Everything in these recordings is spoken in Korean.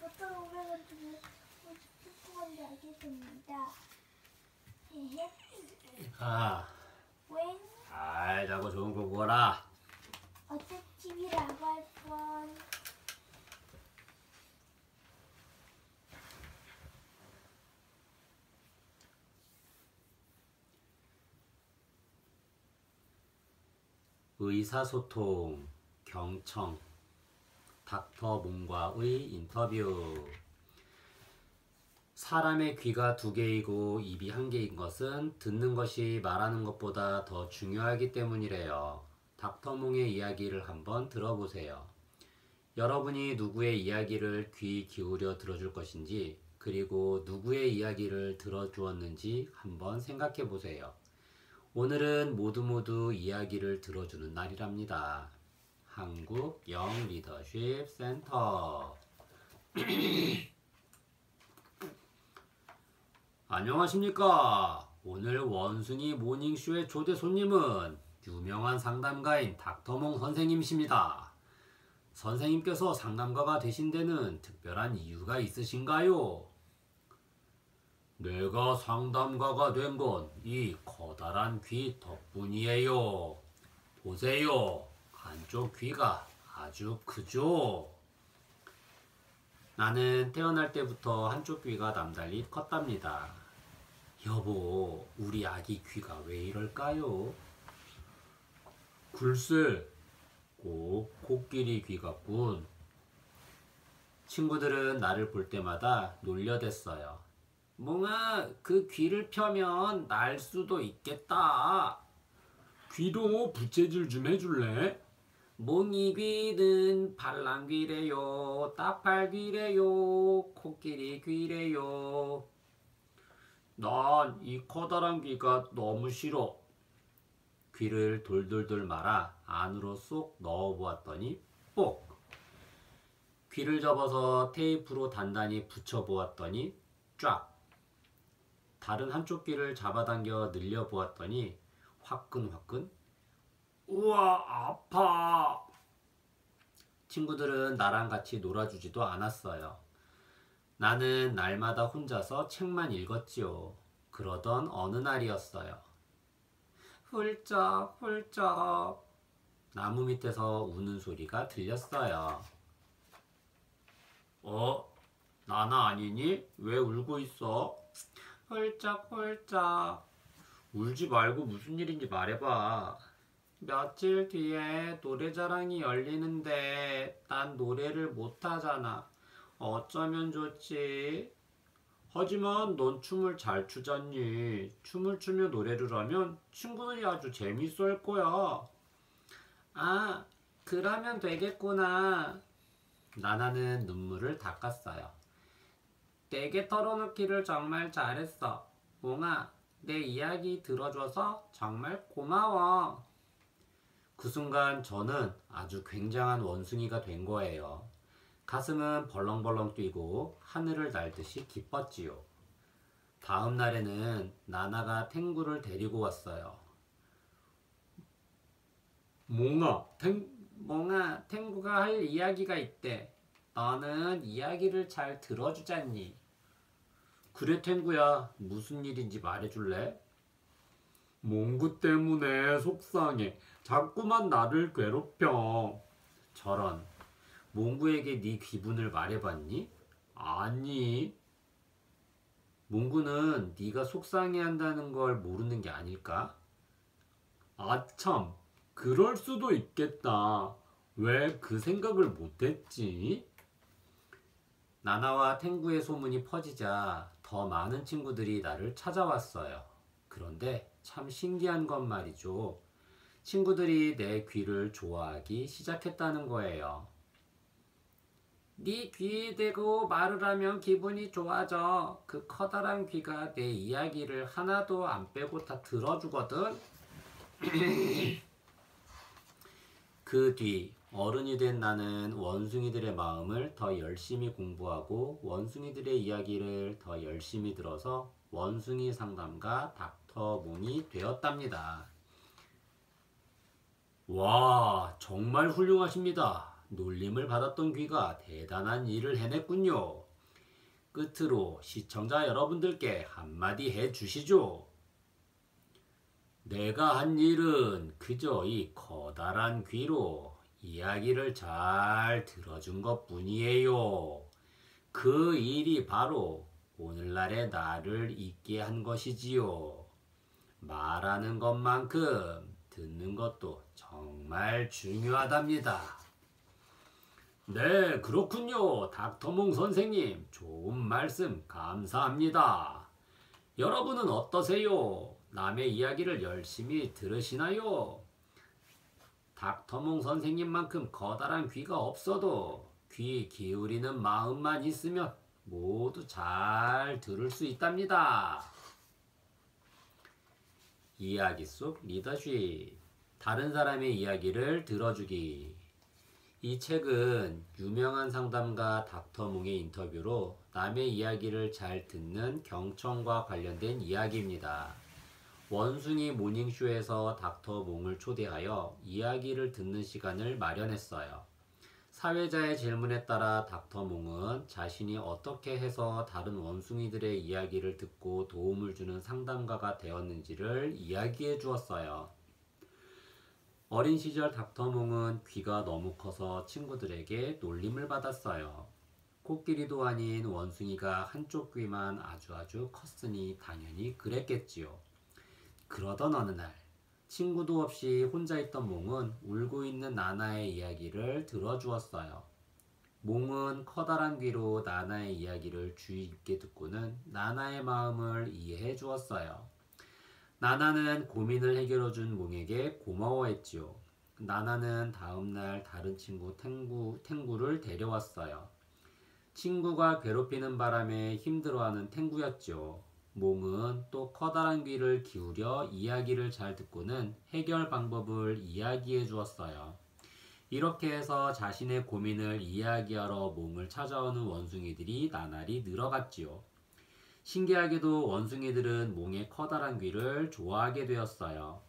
깜짝 놀라가지고 조금만 알겠습니다. 아, 웬 잘 자고 좋은 거 구워라. 어째 TV라고 할 뻔. 의사소통, 경청, 닥터 몽과의 인터뷰. 사람의 귀가 두 개이고 입이 한 개인 것은 듣는 것이 말하는 것보다 더 중요하기 때문이래요. 닥터 몽의 이야기를 한번 들어보세요. 여러분이 누구의 이야기를 귀 기울여 들어줄 것인지, 그리고 누구의 이야기를 들어주었는지 한번 생각해 보세요. 오늘은 모두 이야기를 들어주는 날이랍니다. 한국 영 리더십 센터. 안녕하십니까. 오늘 원숭이 모닝쇼의 초대 손님은 유명한 상담가인 닥터몽 선생님이십니다. 선생님께서 상담가가 되신 데는 특별한 이유가 있으신가요? 내가 상담가가 된 건 이 커다란 귀 덕분이에요. 보세요. 한쪽 귀가 아주 크죠? 나는 태어날 때부터 한쪽 귀가 남달리 컸답니다. 여보, 우리 아기 귀가 왜 이럴까요? 글쎄, 꼭 코끼리 귀 같군. 친구들은 나를 볼 때마다 놀려댔어요. 몽아, 그 귀를 펴면 날 수도 있겠다. 귀도 부채질 좀 해줄래? 몽이 귀는 발랑귀래요, 딱팔귀래요, 코끼리 귀래요. 난 이 커다란 귀가 너무 싫어. 귀를 돌돌돌 말아 안으로 쏙 넣어보았더니 뽁! 귀를 접어서 테이프로 단단히 붙여보았더니 쫙! 다른 한쪽 귀를 잡아당겨 늘려보았더니 화끈화끈. 우와, 아파. 친구들은 나랑 같이 놀아주지도 않았어요. 나는 날마다 혼자서 책만 읽었지요. 그러던 어느 날이었어요. 훌쩍훌쩍 나무 밑에서 우는 소리가 들렸어요. 나나 아니니? 왜 울고 있어? 훌쩍훌쩍. 울지 말고 무슨 일인지 말해봐. 며칠 뒤에 노래자랑이 열리는데 난 노래를 못하잖아. 어쩌면 좋지? 하지만 넌 춤을 잘 추잖니. 춤을 추며 노래를 하면 친구들이 아주 재밌어 할 거야. 아, 그러면 되겠구나. 나나는 눈물을 닦았어요. 내게 털어놓기를 정말 잘했어. 몽아, 내 이야기 들어줘서 정말 고마워. 그 순간 저는 아주 굉장한 원숭이가 된 거예요. 가슴은 벌렁벌렁 뛰고 하늘을 날듯이 기뻤지요. 다음 날에는 나나가 탱구를 데리고 왔어요. 몽아, 탱구가 할 이야기가 있대. 너는 이야기를 잘 들어주잖니. 그래, 탱구야. 무슨 일인지 말해줄래? 몽구 때문에 속상해. 자꾸만 나를 괴롭혀. 저런. 몽구에게 네 기분을 말해봤니? 아니. 몽구는 네가 속상해한다는 걸 모르는 게 아닐까? 아참, 그럴 수도 있겠다. 왜 그 생각을 못했지? 나나와 탱구의 소문이 퍼지자 더 많은 친구들이 나를 찾아왔어요. 그런데 참 신기한 건 말이죠. 친구들이 내 귀를 좋아하기 시작했다는 거예요. 네 귀에 대고 말을 하면 기분이 좋아져. 그 커다란 귀가 내 이야기를 하나도 안 빼고 다 들어주거든. 그 뒤 어른이 된 나는 원숭이들의 마음을 더 열심히 공부하고 원숭이들의 이야기를 더 열심히 들어서 원숭이 상담가 닥터몽이 되었답니다. 와, 정말 훌륭하십니다. 놀림을 받았던 귀가 대단한 일을 해냈군요. 끝으로 시청자 여러분들께 한마디 해주시죠. 내가 한 일은 그저 이 커다란 귀로 이야기를 잘 들어준 것 뿐이에요. 그 일이 바로 오늘날의 나를 있게 한 것이지요. 말하는 것만큼 듣는 것도 정말 중요하답니다. 네, 그렇군요. 닥터몽 선생님, 좋은 말씀 감사합니다. 여러분은 어떠세요? 남의 이야기를 열심히 들으시나요? 닥터몽 선생님만큼 커다란 귀가 없어도 귀 기울이는 마음만 있으면 모두 잘 들을 수 있답니다. 이야기 속 리더십, 다른 사람의 이야기를 들어주기. 이 책은 유명한 상담가 닥터몽의 인터뷰로 남의 이야기를 잘 듣는 경청과 관련된 이야기입니다. 원숭이 모닝쇼에서 닥터몽을 초대하여 이야기를 듣는 시간을 마련했어요. 사회자의 질문에 따라 닥터몽은 자신이 어떻게 해서 다른 원숭이들의 이야기를 듣고 도움을 주는 상담가가 되었는지를 이야기해 주었어요. 어린 시절 닥터몽은 귀가 너무 커서 친구들에게 놀림을 받았어요. 코끼리도 아닌 원숭이가 한쪽 귀만 아주 컸으니 당연히 그랬겠지요. 그러던 어느 날 친구도 없이 혼자 있던 몽은 울고 있는 나나의 이야기를 들어주었어요. 몽은 커다란 귀로 나나의 이야기를 주의 깊게 듣고는 나나의 마음을 이해해 주었어요. 나나는 고민을 해결해준 몽에게 고마워했지요. 나나는 다음날 다른 친구 탱구를 데려왔어요. 친구가 괴롭히는 바람에 힘들어하는 탱구였죠. 몽은 또 커다란 귀를 기울여 이야기를 잘 듣고는 해결 방법을 이야기해 주었어요. 이렇게 해서 자신의 고민을 이야기하러 몽을 찾아오는 원숭이들이 나날이 늘어갔지요. 신기하게도 원숭이들은 몽의 커다란 귀를 좋아하게 되었어요.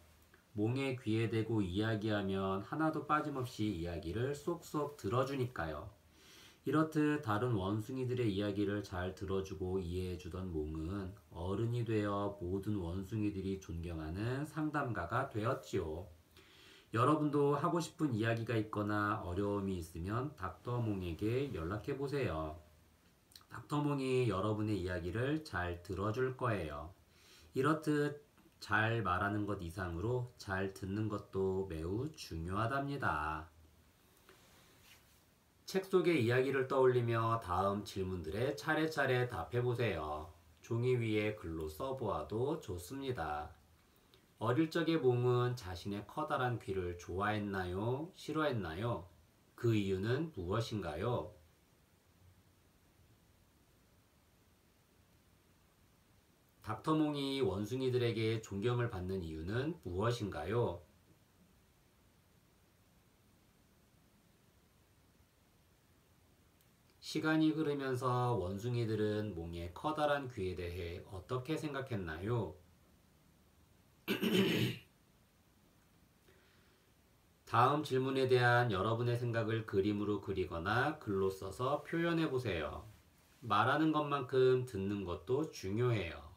몽의 귀에 대고 이야기하면 하나도 빠짐없이 이야기를 쏙쏙 들어주니까요. 이렇듯 다른 원숭이들의 이야기를 잘 들어주고 이해해주던 몽은 어른이 되어 모든 원숭이들이 존경하는 상담가가 되었지요. 여러분도 하고 싶은 이야기가 있거나 어려움이 있으면 닥터몽에게 연락해보세요. 닥터몽이 여러분의 이야기를 잘 들어줄 거예요. 이렇듯 잘 말하는 것 이상으로 잘 듣는 것도 매우 중요하답니다. 책 속의 이야기를 떠올리며 다음 질문들에 차례차례 답해보세요. 종이 위에 글로 써보아도 좋습니다. 어릴 적의 몽은 자신의 커다란 귀를 좋아했나요? 싫어했나요? 그 이유는 무엇인가요? 닥터몽이 원숭이들에게 존경을 받는 이유는 무엇인가요? 시간이 흐르면서 원숭이들은 몽의 커다란 귀에 대해 어떻게 생각했나요? 다음 질문에 대한 여러분의 생각을 그림으로 그리거나 글로 써서 표현해 보세요. 말하는 것만큼 듣는 것도 중요해요.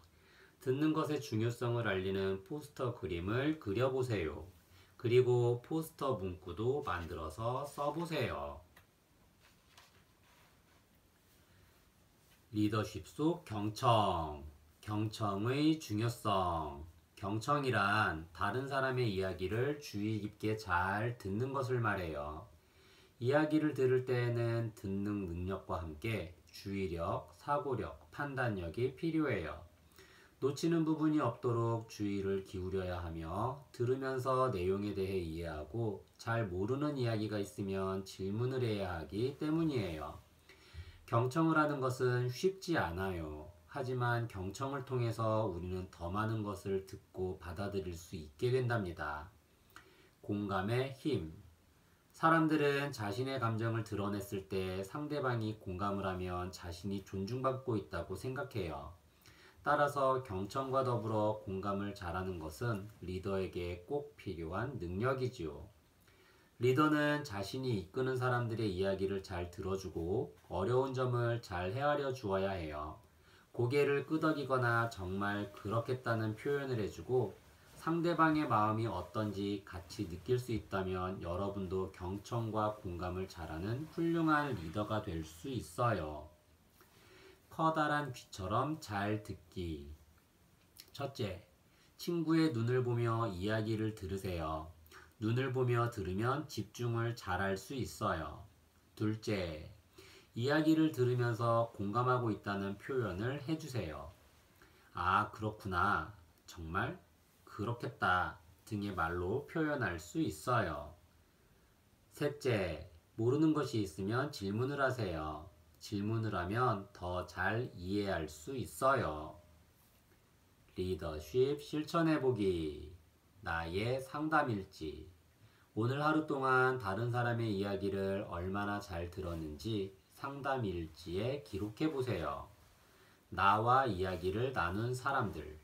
듣는 것의 중요성을 알리는 포스터 그림을 그려보세요. 그리고 포스터 문구도 만들어서 써보세요. 리더십 속 경청, 경청의 중요성. 경청이란 다른 사람의 이야기를 주의 깊게 잘 듣는 것을 말해요. 이야기를 들을 때에는 듣는 능력과 함께 주의력, 사고력, 판단력이 필요해요. 놓치는 부분이 없도록 주의를 기울여야 하며 들으면서 내용에 대해 이해하고 잘 모르는 이야기가 있으면 질문을 해야 하기 때문이에요. 경청을 하는 것은 쉽지 않아요. 하지만 경청을 통해서 우리는 더 많은 것을 듣고 받아들일 수 있게 된답니다. 공감의 힘. 사람들은 자신의 감정을 드러냈을 때 상대방이 공감을 하면 자신이 존중받고 있다고 생각해요. 따라서 경청과 더불어 공감을 잘하는 것은 리더에게 꼭 필요한 능력이지요. 리더는 자신이 이끄는 사람들의 이야기를 잘 들어주고 어려운 점을 잘 헤아려 주어야 해요. 고개를 끄덕이거나 정말 그렇겠다는 표현을 해주고 상대방의 마음이 어떤지 같이 느낄 수 있다면 여러분도 경청과 공감을 잘하는 훌륭한 리더가 될 수 있어요. 커다란 귀처럼 잘 듣기. 첫째, 친구의 눈을 보며 이야기를 들으세요. 눈을 보며 들으면 집중을 잘할 수 있어요. 둘째, 이야기를 들으면서 공감하고 있다는 표현을 해주세요. 아, 그렇구나. 정말? 그렇겠다. 등의 말로 표현할 수 있어요. 셋째, 모르는 것이 있으면 질문을 하세요. 질문을 하면 더 잘 이해할 수 있어요. 리더십 실천해보기. 나의 상담일지. 오늘 하루 동안 다른 사람의 이야기를 얼마나 잘 들었는지 상담일지에 기록해보세요. 나와 이야기를 나눈 사람들.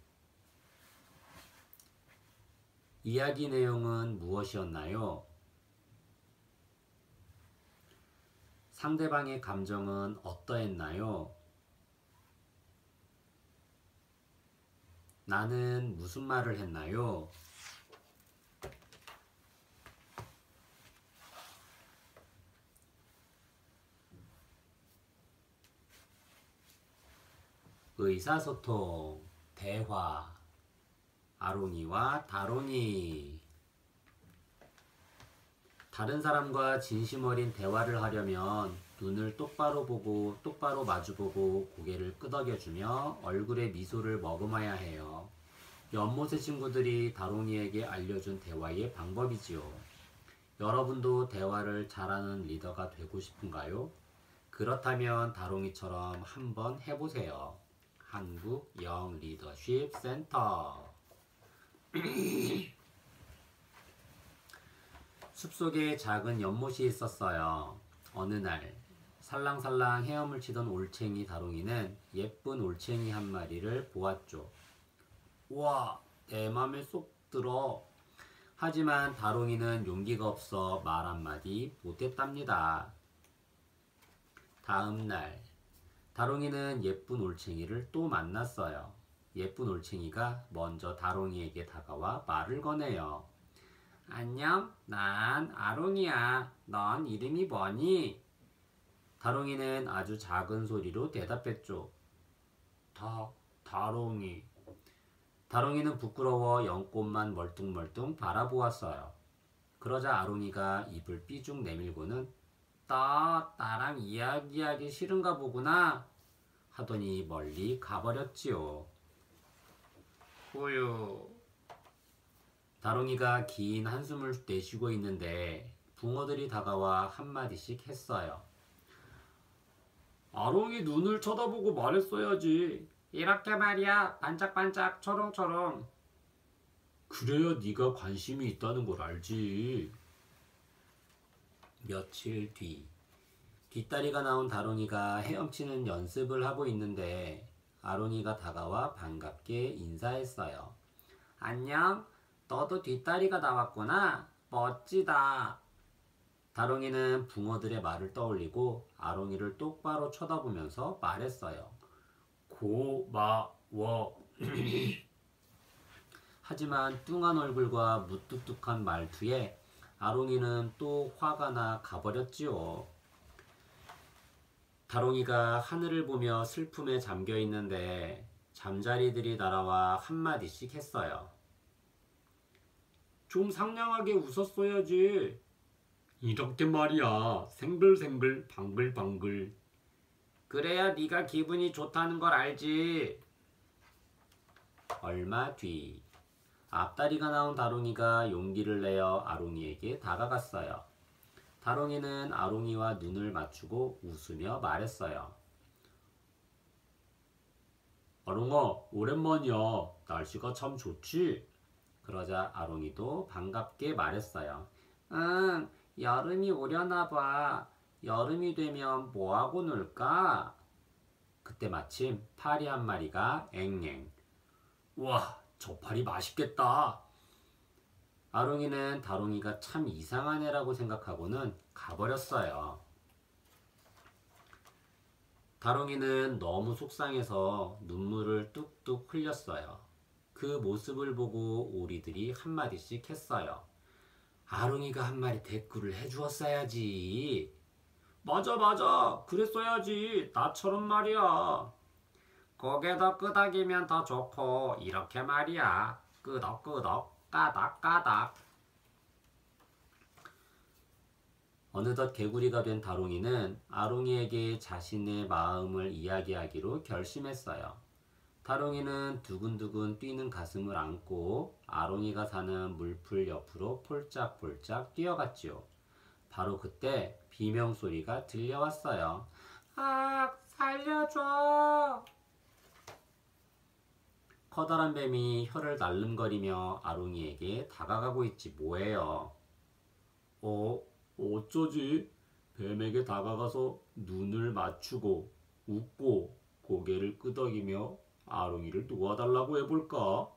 이야기 내용은 무엇이었나요? 상대방의 감정은 어떠했나요? 나는 무슨 말을 했나요? 의사소통, 대화. 아롱이와 다롱이. 다른 사람과 진심 어린 대화를 하려면 눈을 똑바로 보고 똑바로 마주보고 고개를 끄덕여주며 얼굴에 미소를 머금어야 해요. 연못의 친구들이 다롱이에게 알려준 대화의 방법이지요. 여러분도 대화를 잘하는 리더가 되고 싶은가요? 그렇다면 다롱이처럼 한번 해보세요. 한국 영 리더십 센터. 숲속에 작은 연못이 있었어요. 어느 날 살랑살랑 헤엄을 치던 올챙이 다롱이는 예쁜 올챙이 한 마리를 보았죠. 우와, 내 맘에 쏙 들어. 하지만 다롱이는 용기가 없어 말 한마디 못했답니다. 다음 날 다롱이는 예쁜 올챙이를 또 만났어요. 예쁜 올챙이가 먼저 다롱이에게 다가와 말을 거네요. 안녕, 난 아롱이야. 넌 이름이 뭐니? 다롱이는 아주 작은 소리로 대답했죠. 다롱이. 다롱이는 부끄러워 연꽃만 멀뚱멀뚱 바라보았어요. 그러자 아롱이가 입을 삐죽 내밀고는 나랑 이야기하기 싫은가 보구나 하더니 멀리 가버렸지요. 후유. 다롱이가 긴 한숨을 내쉬고 있는데 붕어들이 다가와 한마디씩 했어요. 아롱이 눈을 쳐다보고 말했어야지. 이렇게 말이야. 반짝반짝 초롱초롱. 그래야 네가 관심이 있다는 걸 알지. 며칠 뒤 뒷다리가 나온 다롱이가 헤엄치는 연습을 하고 있는데 아롱이가 다가와 반갑게 인사했어요. 안녕, 너도 뒷다리가 나왔구나. 멋지다. 다롱이는 붕어들의 말을 떠올리고 아롱이를 똑바로 쳐다보면서 말했어요. 고마워. 하지만 뚱한 얼굴과 무뚝뚝한 말투에 아롱이는 또 화가 나 가버렸지요. 다롱이가 하늘을 보며 슬픔에 잠겨 있는데 잠자리들이 날아와 한마디씩 했어요. 좀 상냥하게 웃었어야지. 이렇게 말이야. 생글생글 방글방글. 그래야 네가 기분이 좋다는 걸 알지. 얼마 뒤 앞다리가 나온 다롱이가 용기를 내어 아롱이에게 다가갔어요. 다롱이는 아롱이와 눈을 맞추고 웃으며 말했어요. 아롱아, 오랜만이야. 날씨가 참 좋지? 그러자 아롱이도 반갑게 말했어요. 응, 여름이 오려나 봐. 여름이 되면 뭐하고 놀까? 그때 마침 파리 한 마리가 앵앵. 우와, 저 파리 맛있겠다. 아롱이는 다롱이가 참 이상한 애라고 생각하고는 가버렸어요. 다롱이는 너무 속상해서 눈물을 뚝뚝 흘렸어요. 그 모습을 보고 오리들이 한마디씩 했어요. 아롱이가 한 마리 대꾸를 해주었어야지. 맞아 맞아 그랬어야지. 나처럼 말이야. 고개도 끄덕이면 더 좋고 이렇게 말이야. 끄덕끄덕 까닥까닥. 어느덧 개구리가 된 다롱이는 아롱이에게 자신의 마음을 이야기하기로 결심했어요. 다롱이는 두근두근 뛰는 가슴을 안고 아롱이가 사는 물풀 옆으로 폴짝폴짝 뛰어갔지요. 바로 그때 비명소리가 들려왔어요. 아, 살려줘! 커다란 뱀이 혀를 날름거리며 아롱이에게 다가가고 있지 뭐예요. 어쩌지? 뱀에게 다가가서 눈을 맞추고 웃고 고개를 끄덕이며 아롱이를 도와달라고 해볼까?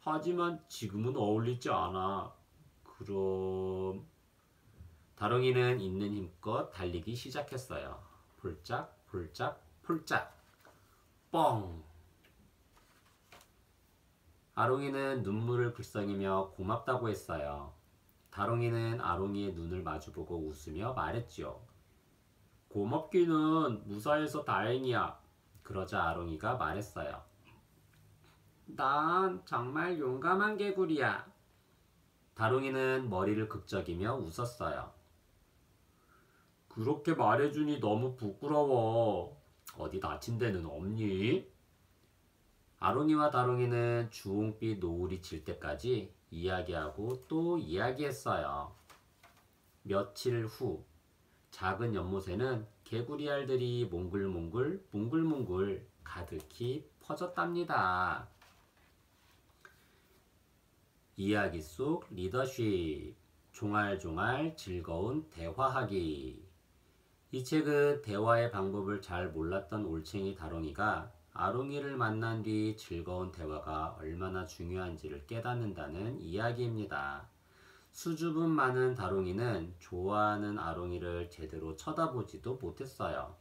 하지만 지금은 어울리지 않아. 그럼 다롱이는 있는 힘껏 달리기 시작했어요. 폴짝 폴짝 폴짝 뻥! 아롱이는 눈물을 글썽이며 고맙다고 했어요. 다롱이는 아롱이의 눈을 마주보고 웃으며 말했지요. 고맙기는 무사해서 다행이야. 그러자 아롱이가 말했어요. 난 정말 용감한 개구리야. 다롱이는 머리를 극적이며 웃었어요. 그렇게 말해주니 너무 부끄러워. 어디 다친 데는 없니? 아롱이와 다롱이는 주홍빛 노을이 질 때까지 이야기하고 또 이야기했어요. 며칠 후 작은 연못에는 개구리 알들이 몽글몽글 뭉글뭉글 가득히 퍼졌답니다. 이야기 속 리더십, 종알종알 즐거운 대화하기. 이 책은 대화의 방법을 잘 몰랐던 올챙이 다롱이가 아롱이를 만난 뒤 즐거운 대화가 얼마나 중요한지를 깨닫는다는 이야기입니다. 수줍음 많은 다롱이는 좋아하는 아롱이를 제대로 쳐다보지도 못했어요.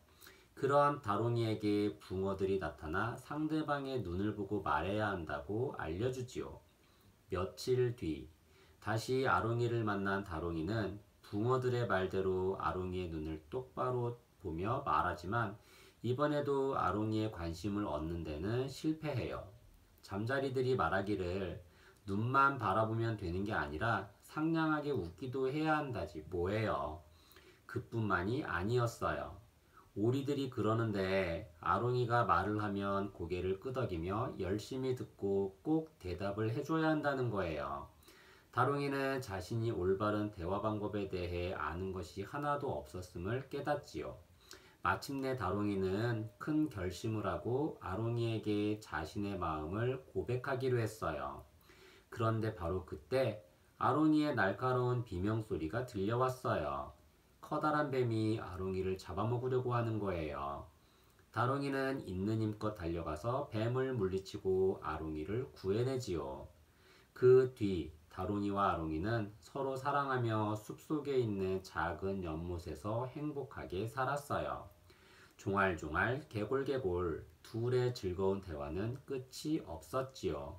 그러한 다롱이에게 붕어들이 나타나 상대방의 눈을 보고 말해야 한다고 알려주지요. 며칠 뒤 다시 아롱이를 만난 다롱이는 붕어들의 말대로 아롱이의 눈을 똑바로 보며 말하지만 이번에도 아롱이의 관심을 얻는 데는 실패해요. 잠자리들이 말하기를 눈만 바라보면 되는 게 아니라 상냥하게 웃기도 해야 한다지 뭐예요. 그뿐만이 아니었어요. 오리들이 그러는데 아롱이가 말을 하면 고개를 끄덕이며 열심히 듣고 꼭 대답을 해줘야 한다는 거예요. 다롱이는 자신이 올바른 대화 방법에 대해 아는 것이 하나도 없었음을 깨닫지요. 마침내 다롱이는 큰 결심을 하고 아롱이에게 자신의 마음을 고백하기로 했어요. 그런데 바로 그때 아롱이의 날카로운 비명소리가 들려왔어요. 커다란 뱀이 아롱이를 잡아먹으려고 하는 거예요. 다롱이는 있는 힘껏 달려가서 뱀을 물리치고 아롱이를 구해내지요. 그 뒤 다롱이와 아롱이는 서로 사랑하며 숲속에 있는 작은 연못에서 행복하게 살았어요. 종알종알 개골개골 둘의 즐거운 대화는 끝이 없었지요.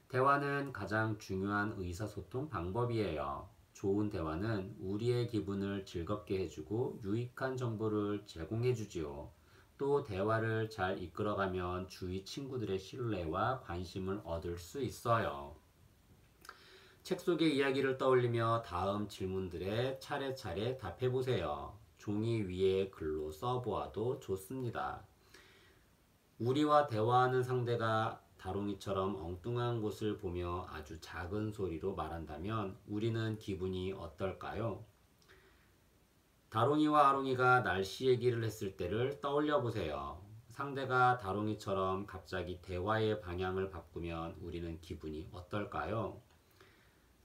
대화는 가장 중요한 의사소통 방법이에요. 좋은 대화는 우리의 기분을 즐겁게 해주고 유익한 정보를 제공해주지요. 또 대화를 잘 이끌어가면 주위 친구들의 신뢰와 관심을 얻을 수 있어요. 책 속의 이야기를 떠올리며 다음 질문들에 차례차례 답해보세요. 종이 위에 글로 써보아도 좋습니다. 우리와 대화하는 상대가 다롱이처럼 엉뚱한 곳을 보며 아주 작은 소리로 말한다면 우리는 기분이 어떨까요? 다롱이와 아롱이가 날씨 얘기를 했을 때를 떠올려 보세요. 상대가 다롱이처럼 갑자기 대화의 방향을 바꾸면 우리는 기분이 어떨까요?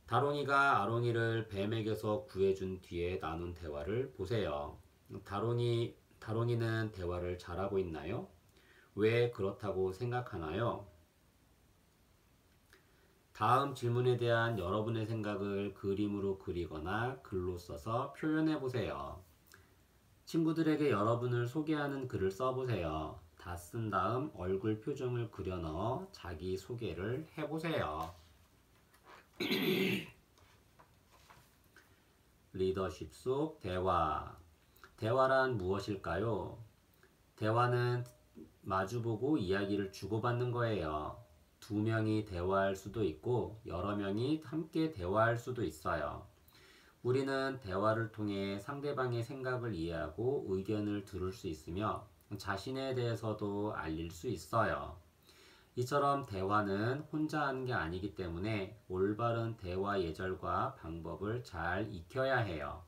다롱이가 아롱이를 뱀에게서 구해준 뒤에 나눈 대화를 보세요. 다롱이는 대화를 잘하고 있나요? 왜 그렇다고 생각하나요? 다음 질문에 대한 여러분의 생각을 그림으로 그리거나 글로 써서 표현해 보세요. 친구들에게 여러분을 소개하는 글을 써보세요. 다 쓴 다음 얼굴 표정을 그려 넣어 자기 소개를 해보세요. 리더십 속 대화. 대화란 무엇일까요? 대화는 마주보고 이야기를 주고받는 거예요. 두 명이 대화할 수도 있고 여러 명이 함께 대화할 수도 있어요. 우리는 대화를 통해 상대방의 생각을 이해하고 의견을 들을 수 있으며 자신에 대해서도 알릴 수 있어요. 이처럼 대화는 혼자 하는 게 아니기 때문에 올바른 대화 예절과 방법을 잘 익혀야 해요.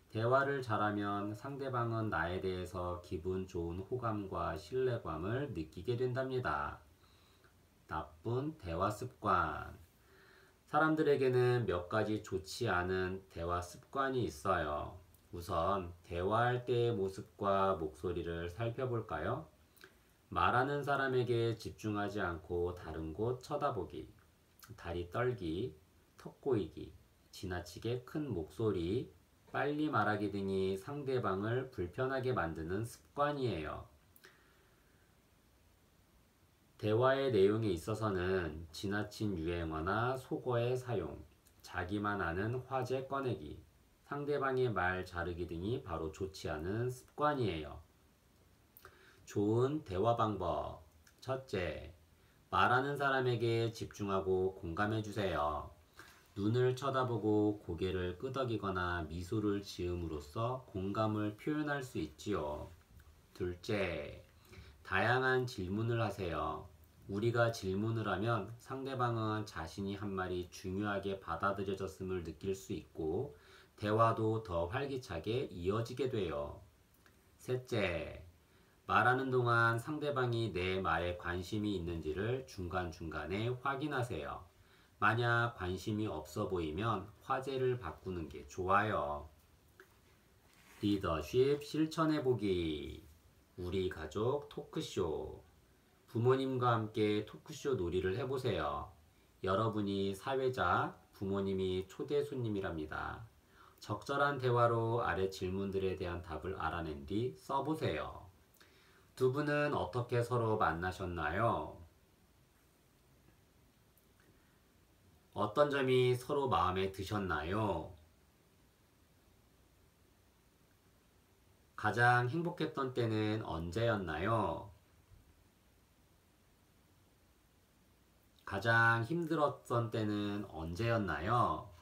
대화를 잘하면 상대방은 나에 대해서 기분 좋은 호감과 신뢰감을 느끼게 된답니다. 나쁜 대화 습관. 사람들에게는 몇 가지 좋지 않은 대화 습관이 있어요. 우선 대화할 때의 모습과 목소리를 살펴볼까요? 말하는 사람에게 집중하지 않고 다른 곳 쳐다보기, 다리 떨기, 턱 고이기, 지나치게 큰 목소리, 빨리 말하기 등이 상대방을 불편하게 만드는 습관이에요. 대화의 내용에 있어서는 지나친 유행어나 속어의 사용, 자기만 아는 화제 꺼내기, 상대방의 말 자르기 등이 바로 좋지 않은 습관이에요. 좋은 대화 방법. 첫째, 말하는 사람에게 집중하고 공감해 주세요. 눈을 쳐다보고 고개를 끄덕이거나 미소를 지음으로써 공감을 표현할 수 있지요. 둘째, 다양한 질문을 하세요. 우리가 질문을 하면 상대방은 자신이 한 말이 중요하게 받아들여졌음을 느낄 수 있고 대화도 더 활기차게 이어지게 돼요. 셋째, 말하는 동안 상대방이 내 말에 관심이 있는지를 중간중간에 확인하세요. 만약 관심이 없어 보이면 화제를 바꾸는 게 좋아요. 리더십 실천해보기. 우리 가족 토크쇼. 부모님과 함께 토크쇼 놀이를 해보세요. 여러분이 사회자, 부모님이 초대 손님이랍니다. 적절한 대화로 아래 질문들에 대한 답을 알아낸 뒤 써보세요. 두 분은 어떻게 서로 만나셨나요? 어떤 점이 서로 마음에 드셨나요? 가장 행복했던 때는 언제였나요? 가장 힘들었던 때는 언제였나요?